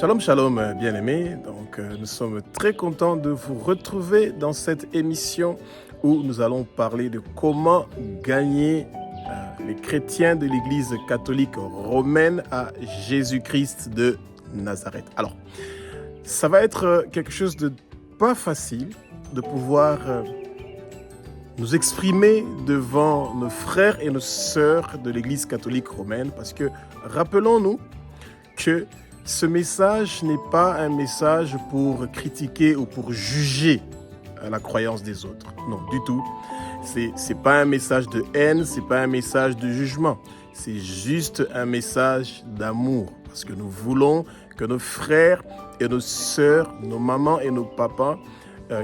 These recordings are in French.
Shalom, shalom, bien-aimés. Nous sommes très contents de vous retrouver dans cette émission où nous allons parler de comment gagner les chrétiens de l'Église catholique romaine à Jésus-Christ de Nazareth. Alors, ça va être quelque chose de pas facile de pouvoir nous exprimer devant nos frères et nos sœurs de l'Église catholique romaine parce que rappelons-nous que ce message n'est pas un message pour critiquer ou pour juger la croyance des autres. Non, du tout. C'est pas un message de haine, c'est pas un message de jugement. C'est juste un message d'amour. Parce que nous voulons que nos frères et nos sœurs, nos mamans et nos papas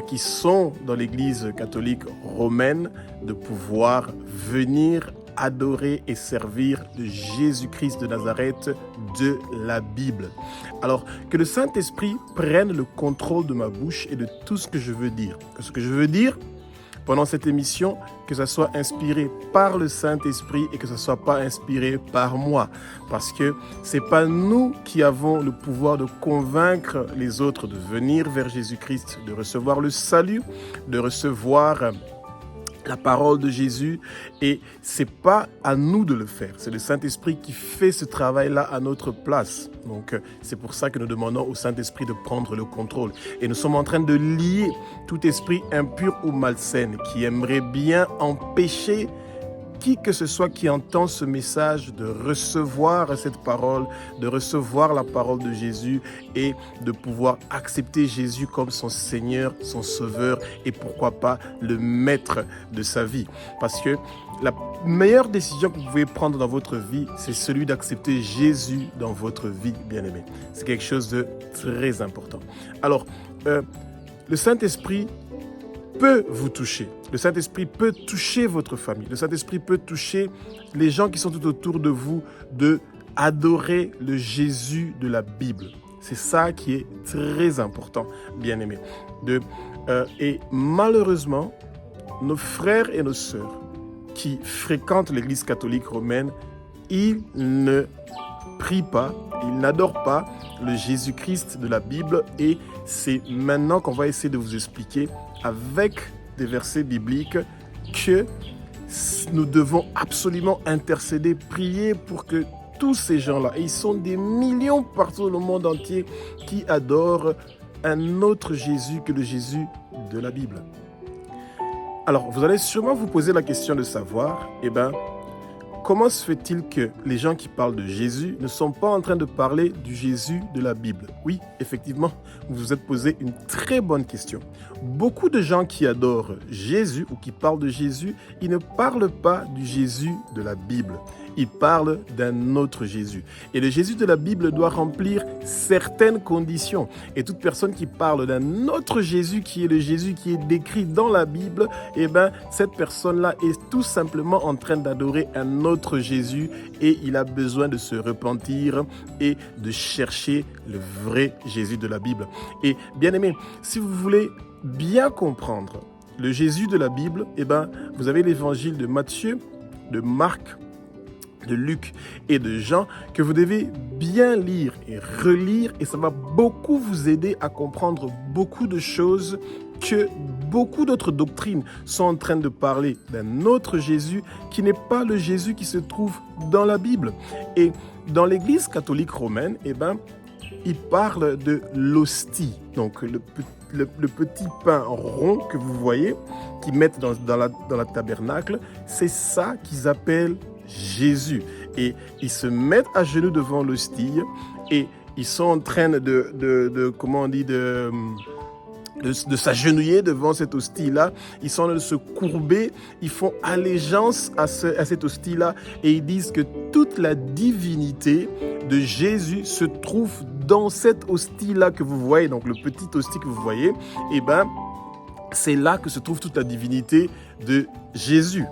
qui sont dans l'Église catholique romaine, de pouvoir venir adorer et servir le Jésus-Christ de Nazareth de la Bible. Alors, que le Saint-Esprit prenne le contrôle de ma bouche et de tout ce que je veux dire. Que ce que je veux dire pendant cette émission, que ça soit inspiré par le Saint-Esprit et que ça soit pas inspiré par moi. Parce que c'est pas nous qui avons le pouvoir de convaincre les autres de venir vers Jésus-Christ, de recevoir le salut, de recevoir la parole de Jésus, et c'est pas à nous de le faire. C'est le Saint-Esprit qui fait ce travail-là à notre place. Donc, c'est pour ça que nous demandons au Saint-Esprit de prendre le contrôle. Et nous sommes en train de lier tout esprit impur ou malsain qui aimerait bien empêcher qui que ce soit qui entend ce message de recevoir cette parole, de recevoir la parole de Jésus et de pouvoir accepter Jésus comme son Seigneur, son Sauveur et pourquoi pas le maître de sa vie. Parce que la meilleure décision que vous pouvez prendre dans votre vie, c'est celui d'accepter Jésus dans votre vie, bien-aimé. C'est quelque chose de très important. Alors, le Saint-Esprit peut vous toucher. Le Saint-Esprit peut toucher votre famille. Le Saint-Esprit peut toucher les gens qui sont tout autour de vous, de adorer le Jésus de la Bible. C'est ça qui est très important, bien-aimés. Et malheureusement, nos frères et nos sœurs qui fréquentent l'Église catholique romaine, ils ne prient pas, ils n'adorent pas le Jésus-Christ de la Bible, et c'est maintenant qu'on va essayer de vous expliquer avec des versets bibliques que nous devons absolument intercéder, prier pour que tous ces gens-là, et ils sont des millions partout dans le monde entier, qui adorent un autre Jésus que le Jésus de la Bible. Alors, vous allez sûrement vous poser la question de savoir, comment se fait-il que les gens qui parlent de Jésus ne sont pas en train de parler du Jésus de la Bible? Oui, effectivement, vous vous êtes posé une très bonne question. Beaucoup de gens qui adorent Jésus ou qui parlent de Jésus, ils ne parlent pas du Jésus de la Bible. Ils parlent d'un autre Jésus. Et le Jésus de la Bible doit remplir certaines conditions. Et toute personne qui parle d'un autre Jésus, qui est le Jésus qui est décrit dans la Bible, cette personne-là est tout simplement en train d'adorer un autre Jésus, et il a besoin de se repentir et de chercher le vrai Jésus de la Bible. Et bien aimé, si vous voulez bien comprendre le Jésus de la Bible, vous avez l'évangile de Matthieu, de Marc, de Luc et de Jean que vous devez bien lire et relire, et ça va beaucoup vous aider à comprendre beaucoup de choses, que beaucoup d'autres doctrines sont en train de parler d'un autre Jésus qui n'est pas le Jésus qui se trouve dans la Bible. Et dans l'Église catholique romaine, il parle de l'hostie, donc le petit pain rond que vous voyez, qu'ils mettent dans la tabernacle, c'est ça qu'ils appellent Jésus. Et ils se mettent à genoux devant l'hostie et ils sont en train de s'agenouiller devant cette hostie-là. Ils sont en train de se courber, ils font allégeance à cette hostie-là, et ils disent que toute la divinité de Jésus se trouve dans cette hostie-là que vous voyez, donc le petit hostie que vous voyez, c'est là que se trouve toute la divinité de Jésus,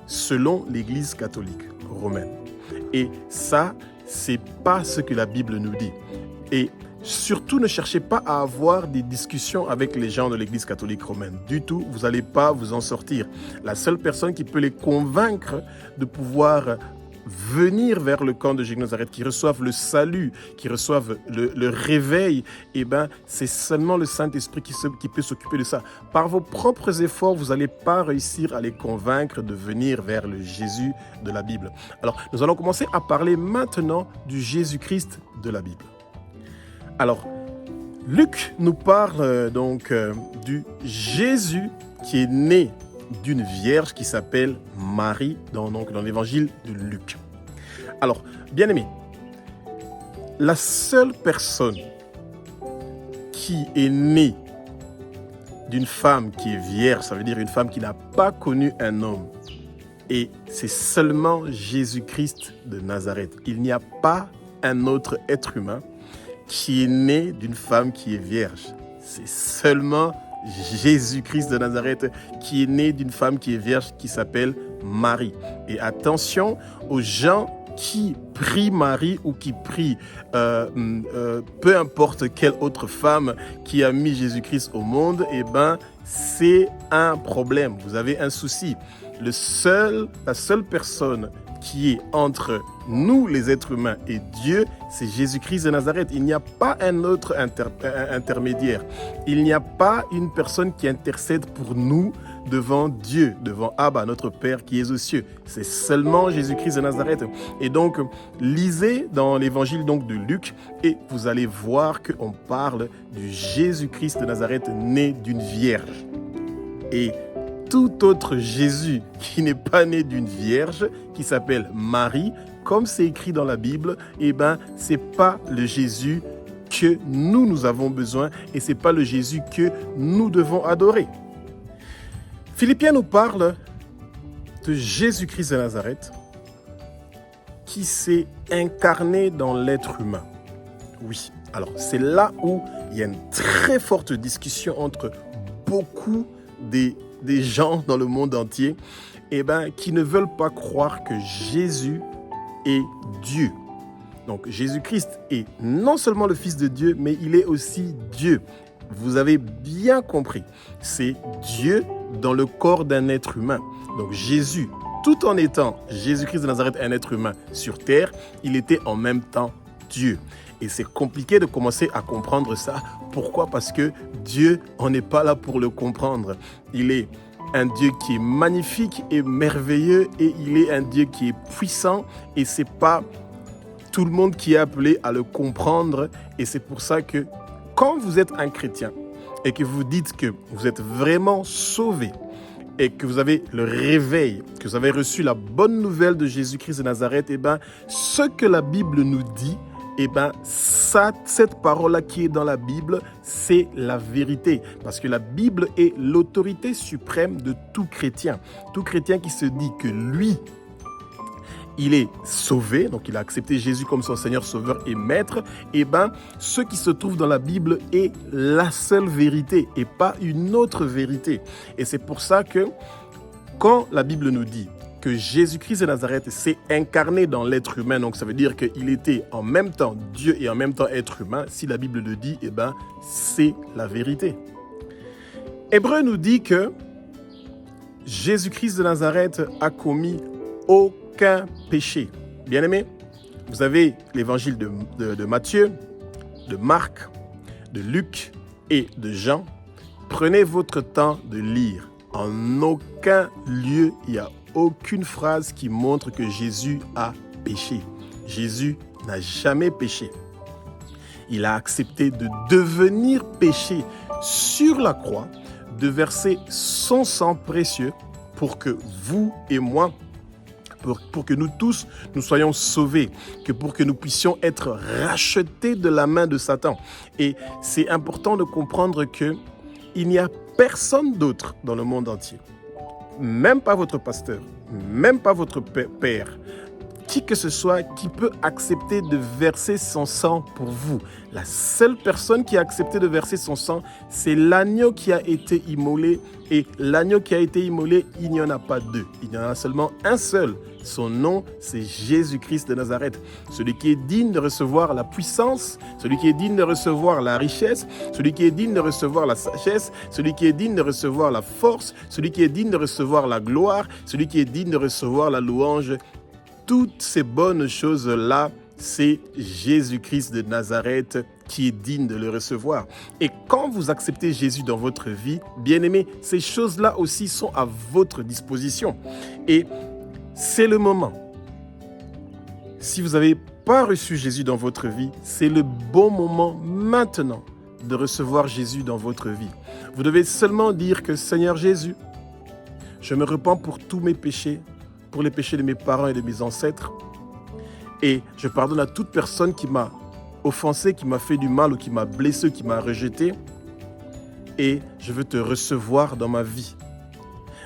selon l'Église catholique romaine. Et ça, c'est pas ce que la Bible nous dit. Et surtout, ne cherchez pas à avoir des discussions avec les gens de l'Église catholique romaine. Du tout, vous n'allez pas vous en sortir. La seule personne qui peut les convaincre de pouvoir venir vers le camp de Jésus de Nazareth, qui reçoivent le salut, qui reçoivent le réveil, eh ben, c'est seulement le Saint-Esprit qui peut s'occuper de ça. Par vos propres efforts, vous n'allez pas réussir à les convaincre de venir vers le Jésus de la Bible. Alors, nous allons commencer à parler maintenant du Jésus-Christ de la Bible. Alors, Luc nous parle du Jésus qui est né d'une vierge qui s'appelle Marie dans l'évangile de Luc. Alors, bien aimé, la seule personne qui est née d'une femme qui est vierge, ça veut dire une femme qui n'a pas connu un homme, et c'est seulement Jésus-Christ de Nazareth. Il n'y a pas un autre être humain qui est né d'une femme qui est vierge. C'est seulement Jésus-Christ de Nazareth qui est né d'une femme qui est vierge qui s'appelle Marie. Et attention aux gens qui prient Marie ou qui prient peu importe quelle autre femme qui a mis Jésus-Christ au monde, eh ben c'est un problème. Vous avez un souci. La seule personne qui est entre nous, les êtres humains, et Dieu, c'est Jésus-Christ de Nazareth. Il n'y a pas un autre intermédiaire. Il n'y a pas une personne qui intercède pour nous devant Dieu, devant Abba, notre Père qui est aux cieux. C'est seulement Jésus-Christ de Nazareth. Et donc, lisez dans l'évangile de Luc et vous allez voir qu'on parle du Jésus-Christ de Nazareth né d'une vierge. Et tout autre Jésus qui n'est pas né d'une vierge, qui s'appelle Marie, comme c'est écrit dans la Bible, eh ben, c'est pas le Jésus que nous avons besoin et c'est pas le Jésus que nous devons adorer. Philippiens nous parle de Jésus-Christ de Nazareth qui s'est incarné dans l'être humain. Oui, alors c'est là où il y a une très forte discussion entre beaucoup des gens dans le monde entier qui ne veulent pas croire que Jésus est Dieu. Donc Jésus-Christ est non seulement le Fils de Dieu, mais il est aussi Dieu. Vous avez bien compris, c'est Dieu dans le corps d'un être humain. Donc Jésus, tout en étant Jésus-Christ de Nazareth, un être humain sur terre, il était en même temps Dieu. Et c'est compliqué de commencer à comprendre ça. Pourquoi ? Parce que Dieu, on n'est pas là pour le comprendre. Il est un Dieu qui est magnifique et merveilleux et il est un Dieu qui est puissant et c'est pas tout le monde qui est appelé à le comprendre. Et c'est pour ça que quand vous êtes un chrétien et que vous dites que vous êtes vraiment sauvé et que vous avez le réveil, que vous avez reçu la bonne nouvelle de Jésus-Christ de Nazareth, ce que la Bible nous dit, cette parole-là qui est dans la Bible, c'est la vérité. Parce que la Bible est l'autorité suprême de tout chrétien. Tout chrétien qui se dit que lui, il est sauvé, donc il a accepté Jésus comme son Seigneur, Sauveur et Maître, ce qui se trouve dans la Bible est la seule vérité et pas une autre vérité. Et c'est pour ça que quand la Bible nous dit que Jésus-Christ de Nazareth s'est incarné dans l'être humain, donc ça veut dire qu'il était en même temps Dieu et en même temps être humain, si la Bible le dit, c'est la vérité. Hébreu nous dit que Jésus-Christ de Nazareth a commis aucun péché. Bien aimé, vous avez l'évangile de Matthieu, de Marc, de Luc et de Jean. Prenez votre temps de lire. En aucun lieu, il y a aucune phrase qui montre que Jésus a péché. Jésus n'a jamais péché. Il a accepté de devenir péché sur la croix, de verser son sang précieux pour que vous et moi, pour que nous tous, nous soyons sauvés, pour que nous puissions être rachetés de la main de Satan. Et c'est important de comprendre qu'il n'y a personne d'autre dans le monde entier, même pas votre pasteur, même pas votre père, qui que ce soit qui peut accepter de verser son sang pour vous. La seule personne qui a accepté de verser son sang, c'est l'agneau qui a été immolé. Et l'agneau qui a été immolé, il n'y en a pas deux. Il y en a seulement un seul. Son nom, c'est Jésus-Christ de Nazareth. Celui qui est digne de recevoir la puissance, celui qui est digne de recevoir la richesse, celui qui est digne de recevoir la sagesse, celui qui est digne de recevoir la force, celui qui est digne de recevoir la gloire, celui qui est digne de recevoir la louange. toutes ces bonnes choses-là, c'est Jésus-Christ de Nazareth qui est digne de le recevoir. Et quand vous acceptez Jésus dans votre vie, bien-aimés, ces choses-là aussi sont à votre disposition. Et c'est le moment. Si vous n'avez pas reçu Jésus dans votre vie, c'est le bon moment maintenant de recevoir Jésus dans votre vie. Vous devez seulement dire que Seigneur Jésus, je me repens pour tous mes péchés, pour les péchés de mes parents et de mes ancêtres. Et je pardonne à toute personne qui m'a offensé, qui m'a fait du mal ou qui m'a blessé, qui m'a rejeté. Et je veux te recevoir dans ma vie.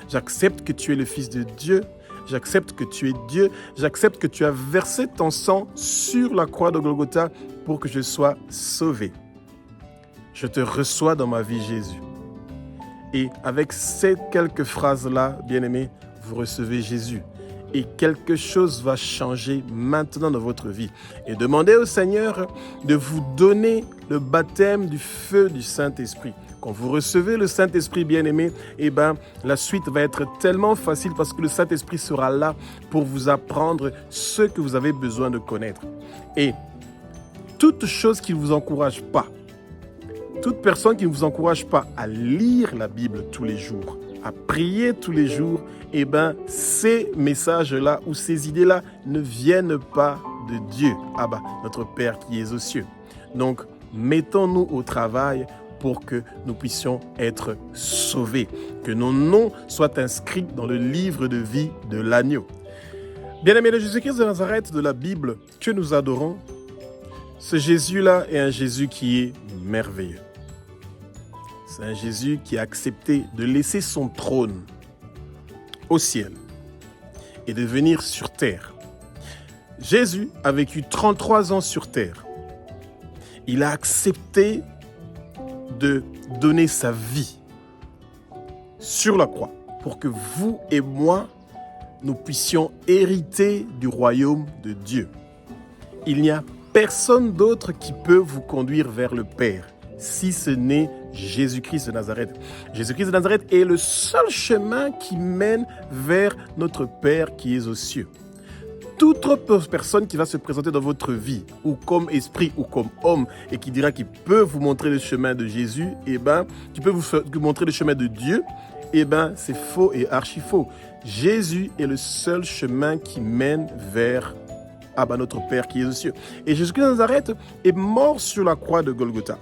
J'accepte que tu es le Fils de Dieu. J'accepte que tu es Dieu. J'accepte que tu as versé ton sang sur la croix de Golgotha pour que je sois sauvé. Je te reçois dans ma vie, Jésus. Et avec ces quelques phrases-là, bien-aimés, vous recevez Jésus. Et quelque chose va changer maintenant dans votre vie. Et demandez au Seigneur de vous donner le baptême du feu du Saint-Esprit. Quand vous recevez le Saint-Esprit bien-aimé, la suite va être tellement facile parce que le Saint-Esprit sera là pour vous apprendre ce que vous avez besoin de connaître. Et toute chose qui ne vous encourage pas, toute personne qui ne vous encourage pas à lire la Bible tous les jours, à prier tous les jours, ces messages-là ou ces idées-là ne viennent pas de Dieu, notre Père qui est aux cieux. Donc, mettons-nous au travail pour que nous puissions être sauvés, que nos noms soient inscrits dans le livre de vie de l'agneau. Bien-aimés, le Jésus-Christ de Nazareth de la Bible que nous adorons, ce Jésus-là est un Jésus qui est merveilleux. C'est un Jésus qui a accepté de laisser son trône au ciel et de venir sur terre. Jésus a vécu 33 ans sur terre. Il a accepté de donner sa vie sur la croix pour que vous et moi, nous puissions hériter du royaume de Dieu. Il n'y a personne d'autre qui peut vous conduire vers le Père, si ce n'est Jésus-Christ de Nazareth. Jésus-Christ de Nazareth est le seul chemin qui mène vers notre Père qui est aux cieux. Toute autre personne qui va se présenter dans votre vie, ou comme esprit, ou comme homme, et qui dira qu'il peut vous montrer le chemin de Jésus, qui peut vous montrer le chemin de Dieu, c'est faux et archi faux. Jésus est le seul chemin qui mène vers notre Père qui est aux cieux. Et Jésus-Christ de Nazareth est mort sur la croix de Golgotha.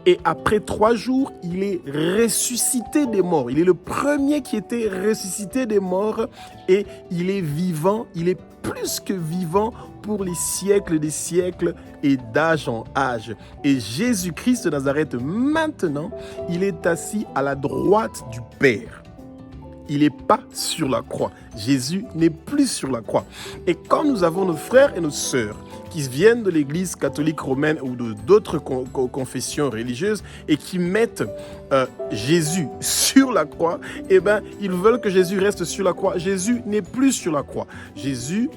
Et après 3 jours, il est ressuscité des morts. Il est le premier qui était ressuscité des morts et il est vivant, il est plus que vivant pour les siècles des siècles et d'âge en âge. Et Jésus-Christ de Nazareth, maintenant, il est assis à la droite du Père. Il n'est pas sur la croix. Jésus n'est plus sur la croix. Et quand nous avons nos frères et nos sœurs qui viennent de l'Église catholique romaine ou d'autres confessions religieuses et qui mettent Jésus sur la croix, ils veulent que Jésus reste sur la croix. Jésus n'est plus sur la croix. Jésus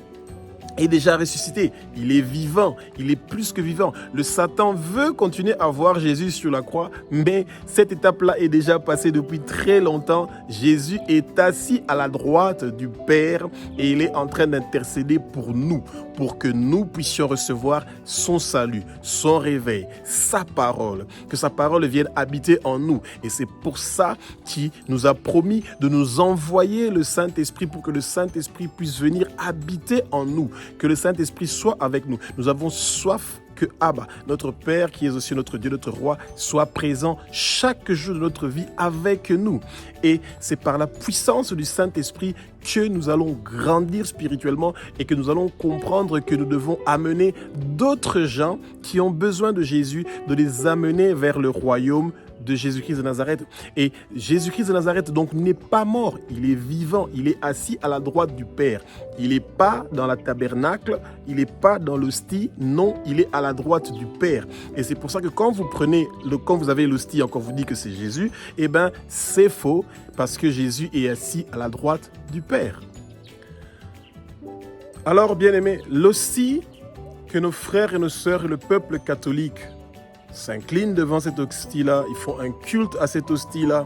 est déjà ressuscité, il est vivant, il est plus que vivant. Le Satan veut continuer à voir Jésus sur la croix, mais cette étape-là est déjà passée depuis très longtemps. Jésus est assis à la droite du Père et il est en train d'intercéder pour nous, pour que nous puissions recevoir son salut, son réveil, sa parole, que sa parole vienne habiter en nous. Et c'est pour ça qu'il nous a promis de nous envoyer le Saint-Esprit pour que le Saint-Esprit puisse venir habiter en nous, que le Saint-Esprit soit avec nous. Nous avons soif que notre Père qui est aussi notre Dieu, notre Roi, soit présent chaque jour de notre vie avec nous. Et c'est par la puissance du Saint-Esprit que nous allons grandir spirituellement et que nous allons comprendre que nous devons amener d'autres gens qui ont besoin de Jésus, de les amener vers le royaume de Jésus-Christ de Nazareth. Et Jésus-Christ de Nazareth donc n'est pas mort, il est vivant, il est assis à la droite du Père. Il n'est pas dans la tabernacle, il n'est pas dans l'hostie, non, il est à la droite du Père. Et c'est pour ça que quand vous avez l'hostie, quand vous dit que c'est Jésus, c'est faux, parce que Jésus est assis à la droite du Père. Alors, bien-aimés, l'hostie que nos frères et nos sœurs et le peuple catholique s'inclinent devant cette hostie-là, ils font un culte à cette hostie-là,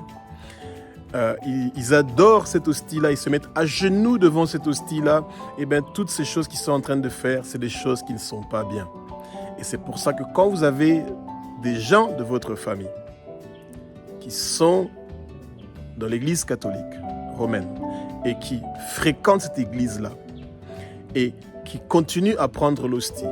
ils adorent cette hostie-là, ils se mettent à genoux devant cette hostie-là, et bien toutes ces choses qu'ils sont en train de faire, c'est des choses qui ne sont pas bien. Et c'est pour ça que quand vous avez des gens de votre famille qui sont dans l'église catholique romaine et qui fréquentent cette église-là et qui continuent à prendre l'hostie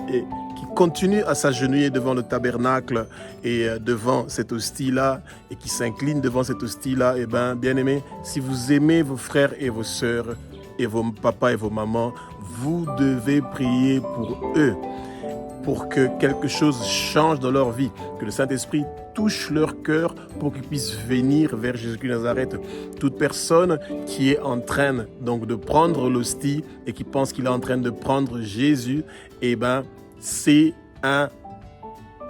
et qui continuent à s'agenouiller devant le tabernacle et devant cette hostie-là et qui s'inclinent devant cette hostie-là, et bien, bien aimés, si vous aimez vos frères et vos sœurs et vos papas et vos mamans, vous devez prier pour eux, pour que quelque chose change dans leur vie, que le Saint-Esprit touche leur cœur pour qu'ils puissent venir vers Jésus-Christ de Nazareth. Toute personne qui est en train donc de prendre l'hostie et qui pense qu'il est en train de prendre Jésus, eh ben, c'est un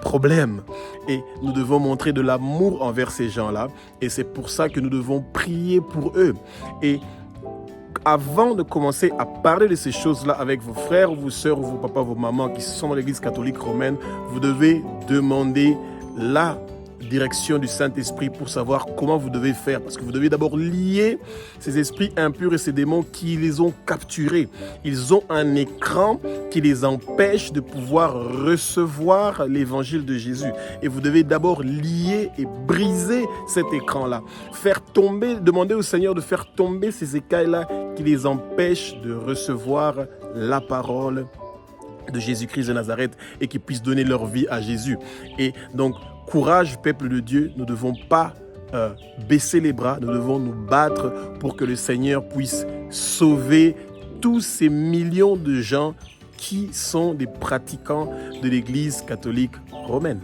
problème. Et nous devons montrer de l'amour envers ces gens-là. Et c'est pour ça que nous devons prier pour eux. Et avant de commencer à parler de ces choses-là avec vos frères, vos sœurs, vos papas, vos mamans qui sont dans l'église catholique romaine, vous devez demander la direction du Saint-Esprit pour savoir comment vous devez faire. Parce que vous devez d'abord lier ces esprits impurs et ces démons qui les ont capturés. Ils ont un écran qui les empêche de pouvoir recevoir l'évangile de Jésus. Et vous devez d'abord lier et briser cet écran-là. Faire tomber, demander au Seigneur de faire tomber ces écailles-là qui les empêchent de recevoir la parole de Jésus-Christ de Nazareth et qui puissent donner leur vie à Jésus. Et donc, courage, peuple de Dieu, nous ne devons pas baisser les bras, nous devons nous battre pour que le Seigneur puisse sauver tous ces millions de gens qui sont des pratiquants de l'Église catholique romaine.